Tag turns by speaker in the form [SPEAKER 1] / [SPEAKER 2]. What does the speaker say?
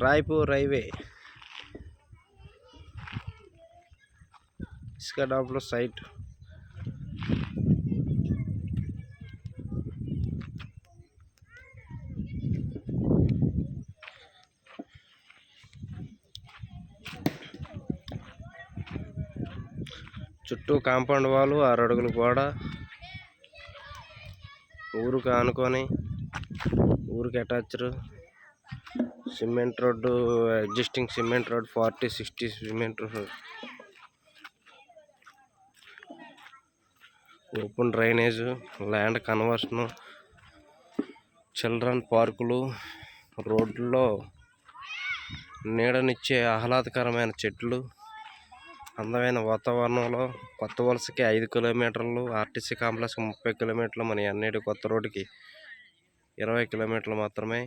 [SPEAKER 1] Raipur highway ఇసుక డాంప్లో site. చుట్టూ compound wall, 6 అడుగుల గోడ, ఊరుకు ఆనుకొని, ఊరికి attached cement road, existing cement road 40-60 cement road, open drainage, land conversion, children పార్కులు, రోడ్లలో నీడనిచ్చే ఆహ్లాదకరమైన చెట్లు, అందమైన వాతావరణంలో కొత్త వలసకి 5 కిలోమీటర్లు, ఆర్టీసీ కాంప్లెక్స్కి 30 కిలోమీటర్లు, మన ఎన్ఐడి కొత్త రోడ్డుకి 20 కిలోమీటర్లు మాత్రమే.